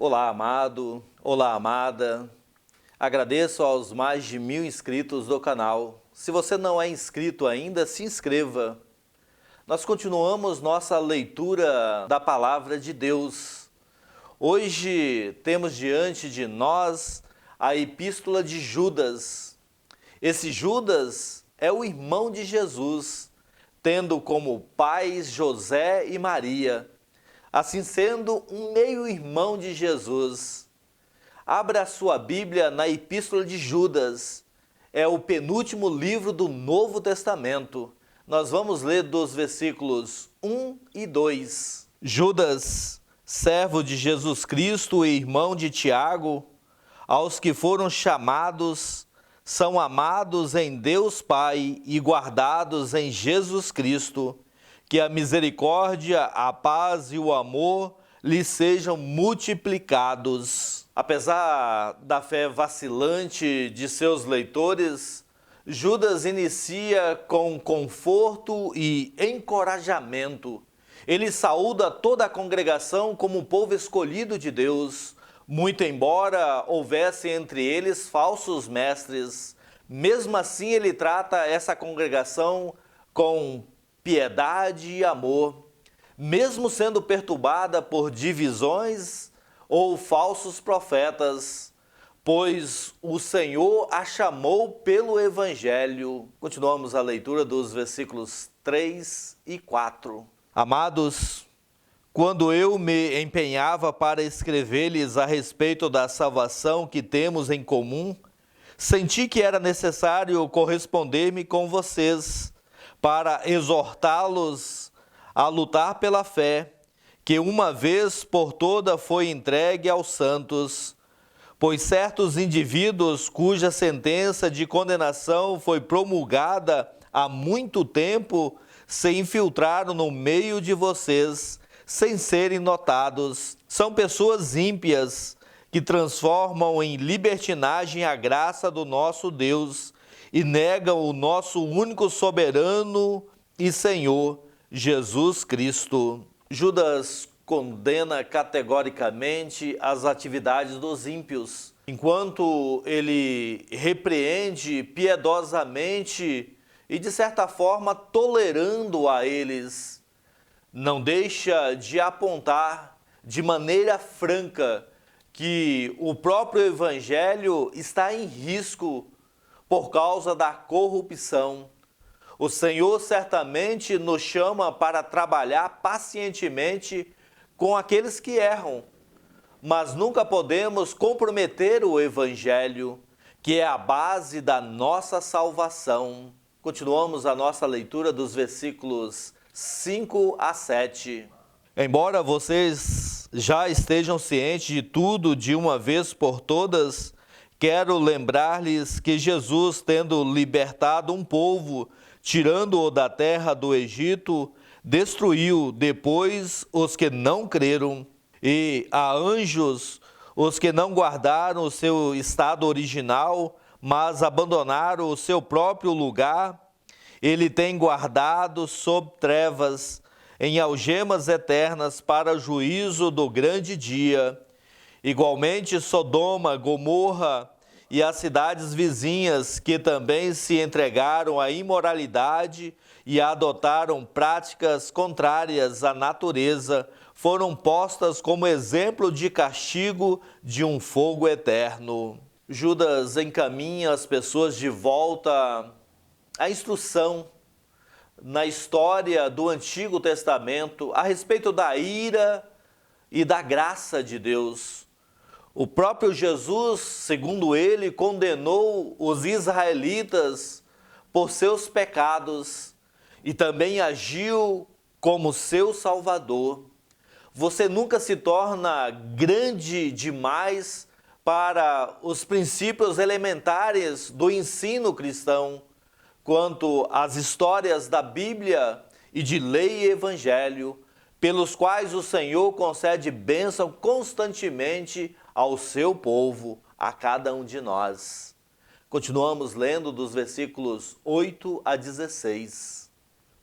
Olá, amado. Olá, amada. Agradeço aos mais de 1000 inscritos do canal. Se você não é inscrito ainda, se inscreva. Nós continuamos nossa leitura da Palavra de Deus. Hoje temos diante de nós a Epístola de Judas. Esse Judas é o irmão de Jesus, tendo como pais José e Maria, assim sendo um meio-irmão de Jesus. Abra a sua Bíblia na Epístola de Judas. É o penúltimo livro do Novo Testamento. Nós vamos ler dos versículos 1 e 2. Judas, servo de Jesus Cristo e irmão de Tiago, aos que foram chamados, são amados em Deus Pai e guardados em Jesus Cristo, que a misericórdia, a paz e o amor lhes sejam multiplicados. Apesar da fé vacilante de seus leitores, Judas inicia com conforto e encorajamento. Ele saúda toda a congregação como um povo escolhido de Deus, muito embora houvesse entre eles falsos mestres. Mesmo assim, ele trata essa congregação com piedade e amor, mesmo sendo perturbada por divisões ou falsos profetas, pois o Senhor a chamou pelo Evangelho. Continuamos a leitura dos versículos 3 e 4. Amados, quando eu me empenhava para escrever-lhes a respeito da salvação que temos em comum, senti que era necessário corresponder-me com vocês, para exortá-los a lutar pela fé, que uma vez por toda foi entregue aos santos, pois certos indivíduos cuja sentença de condenação foi promulgada há muito tempo se infiltraram no meio de vocês sem serem notados. São pessoas ímpias que transformam em libertinagem a graça do nosso Deus e negam o nosso único soberano e Senhor, Jesus Cristo. Judas condena categoricamente as atividades dos ímpios, enquanto ele repreende piedosamente e, de certa forma, tolerando a eles. Não deixa de apontar de maneira franca que o próprio Evangelho está em risco por causa da corrupção. O Senhor certamente nos chama para trabalhar pacientemente com aqueles que erram, mas nunca podemos comprometer o Evangelho, que é a base da nossa salvação. Continuamos a nossa leitura dos versículos 5 a 7. Embora vocês já estejam cientes de tudo de uma vez por todas, quero lembrar-lhes que Jesus, tendo libertado um povo, tirando-o da terra do Egito, destruiu depois os que não creram, e a anjos os que não guardaram o seu estado original, mas abandonaram o seu próprio lugar. Ele tem guardado sob trevas, em algemas eternas para o juízo do grande dia. Igualmente Sodoma, Gomorra e as cidades vizinhas, que também se entregaram à imoralidade e adotaram práticas contrárias à natureza, foram postas como exemplo de castigo de um fogo eterno. Judas encaminha as pessoas de volta à instrução na história do Antigo Testamento a respeito da ira e da graça de Deus. O próprio Jesus, segundo ele, condenou os israelitas por seus pecados e também agiu como seu Salvador. Você nunca se torna grande demais para os princípios elementares do ensino cristão, quanto às histórias da Bíblia e de lei e evangelho, pelos quais o Senhor concede bênção constantemente ao seu povo, a cada um de nós. Continuamos lendo dos versículos 8 a 16.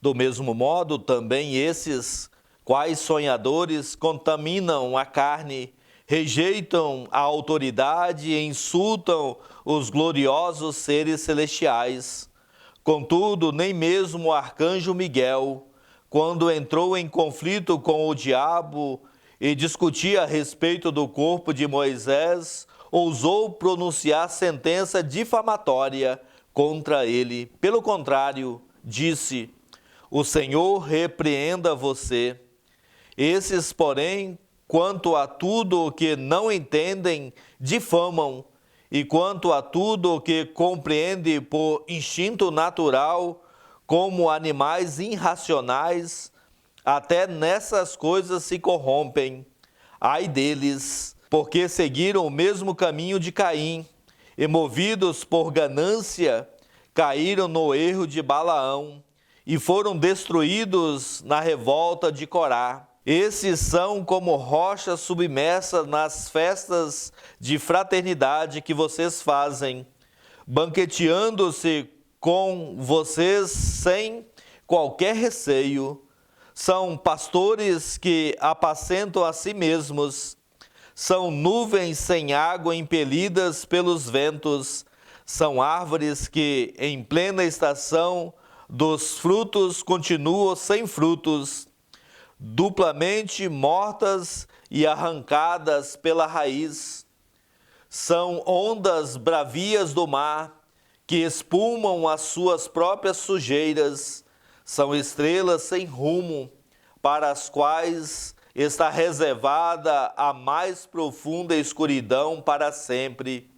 Do mesmo modo, também esses, quais sonhadores, contaminam a carne, rejeitam a autoridade e insultam os gloriosos seres celestiais. Contudo, nem mesmo o arcanjo Miguel, quando entrou em conflito com o diabo e discutia a respeito do corpo de Moisés, ousou pronunciar sentença difamatória contra ele. Pelo contrário, disse: o Senhor repreenda você. Esses, porém, quanto a tudo o que não entendem, difamam, e quanto a tudo o que compreende por instinto natural, como animais irracionais, até nessas coisas se corrompem. Ai deles, porque seguiram o mesmo caminho de Caim, e movidos por ganância, caíram no erro de Balaão, e foram destruídos na revolta de Corá. Esses são como rochas submersas nas festas de fraternidade que vocês fazem, banqueteando-se com vocês sem qualquer receio. São pastores que apacentam a si mesmos, são nuvens sem água impelidas pelos ventos, são árvores que, em plena estação dos frutos, continuam sem frutos, duplamente mortas e arrancadas pela raiz. São ondas bravias do mar que espumam as suas próprias sujeiras. São estrelas sem rumo, para as quais está reservada a mais profunda escuridão para sempre.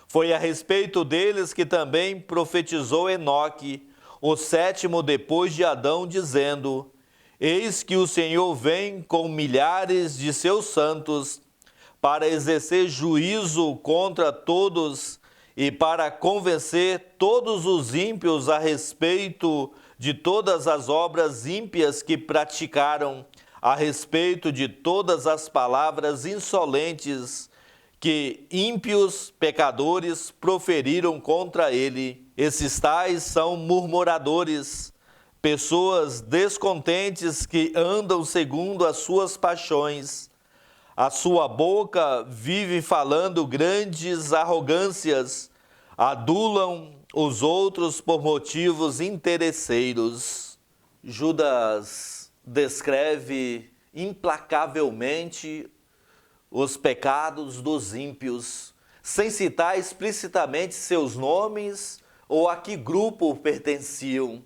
Foi a respeito deles que também profetizou Enoque, o sétimo depois de Adão, dizendo: eis que o Senhor vem com milhares de seus santos para exercer juízo contra todos e para convencer todos os ímpios a respeito de todas as obras ímpias que praticaram, a respeito de todas as palavras insolentes que ímpios pecadores proferiram contra ele. Esses tais são murmuradores, pessoas descontentes que andam segundo as suas paixões. A sua boca vive falando grandes arrogâncias, adulam os outros por motivos interesseiros. Judas descreve implacavelmente os pecados dos ímpios, sem citar explicitamente seus nomes ou a que grupo pertenciam.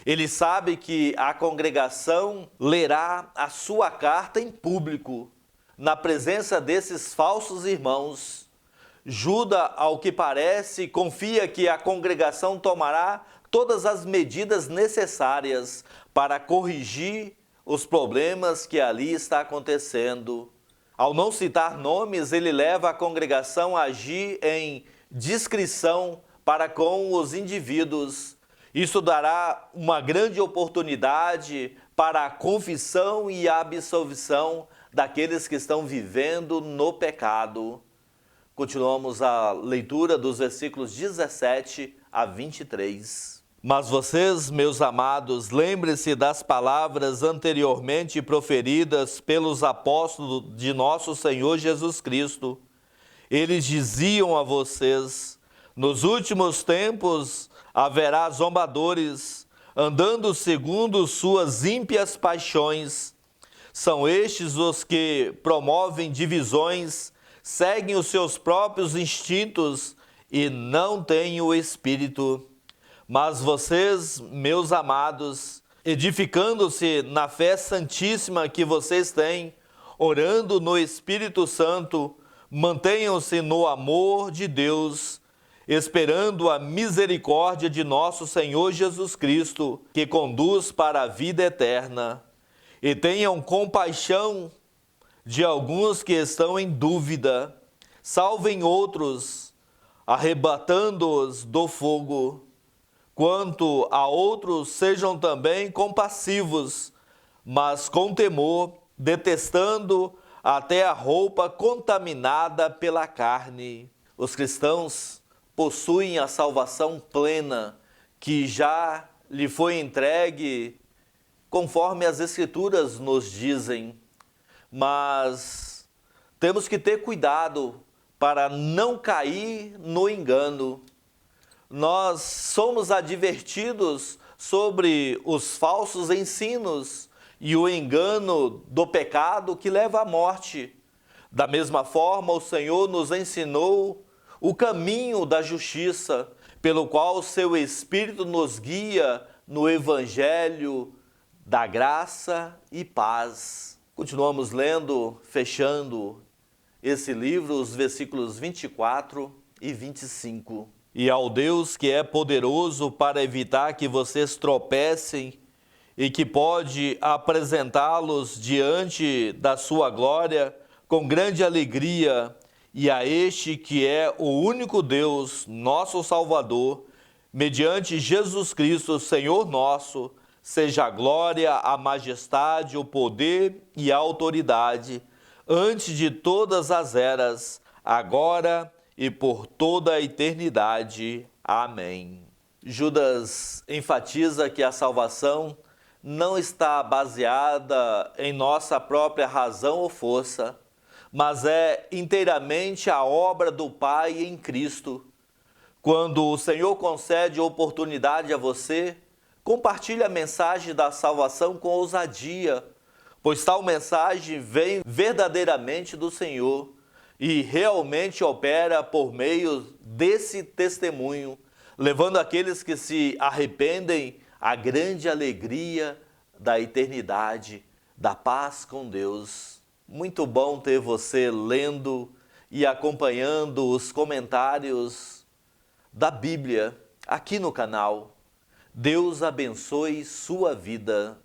Ele sabe que a congregação lerá a sua carta em público, na presença desses falsos irmãos. Judas, ao que parece, confia que a congregação tomará todas as medidas necessárias para corrigir os problemas que ali está acontecendo. Ao não citar nomes, ele leva a congregação a agir em discrição para com os indivíduos. Isso dará uma grande oportunidade para a confissão e a absolvição daqueles que estão vivendo no pecado. Continuamos a leitura dos versículos 17 a 23. Mas vocês, meus amados, lembrem-se das palavras anteriormente proferidas pelos apóstolos de nosso Senhor Jesus Cristo. Eles diziam a vocês: nos últimos tempos haverá zombadores, andando segundo suas ímpias paixões. São estes os que promovem divisões, seguem os seus próprios instintos e não têm o Espírito. Mas vocês, meus amados, edificando-se na fé santíssima que vocês têm, orando no Espírito Santo, mantenham-se no amor de Deus, esperando a misericórdia de nosso Senhor Jesus Cristo, que conduz para a vida eterna. E tenham compaixão de alguns que estão em dúvida, salvem outros, arrebatando-os do fogo. Quanto a outros, sejam também compassivos, mas com temor, detestando até a roupa contaminada pela carne. Os cristãos possuem a salvação plena, que já lhe foi entregue conforme as Escrituras nos dizem, mas Temos que ter cuidado para não cair no engano. Nós somos advertidos sobre os falsos ensinos e o engano do pecado que leva à morte. Da mesma forma, o Senhor nos ensinou o caminho da justiça, pelo qual o seu Espírito nos guia no Evangelho da graça e paz. Continuamos lendo, fechando esse livro, os versículos 24 e 25. E ao Deus que é poderoso para evitar que vocês tropecem e que pode apresentá-los diante da sua glória com grande alegria, e a este que é o único Deus, nosso Salvador, mediante Jesus Cristo, Senhor nosso, seja a glória, a majestade, o poder e a autoridade, antes de todas as eras, agora e por toda a eternidade. Amém. Judas enfatiza que a salvação não está baseada em nossa própria razão ou força, mas é inteiramente a obra do Pai em Cristo. Quando o Senhor concede oportunidade a você, compartilhe a mensagem da salvação com ousadia, pois tal mensagem vem verdadeiramente do Senhor e realmente opera por meio desse testemunho, levando aqueles que se arrependem à grande alegria da eternidade, da paz com Deus. Muito bom ter você lendo e acompanhando os comentários da Bíblia aqui no canal. Deus abençoe sua vida.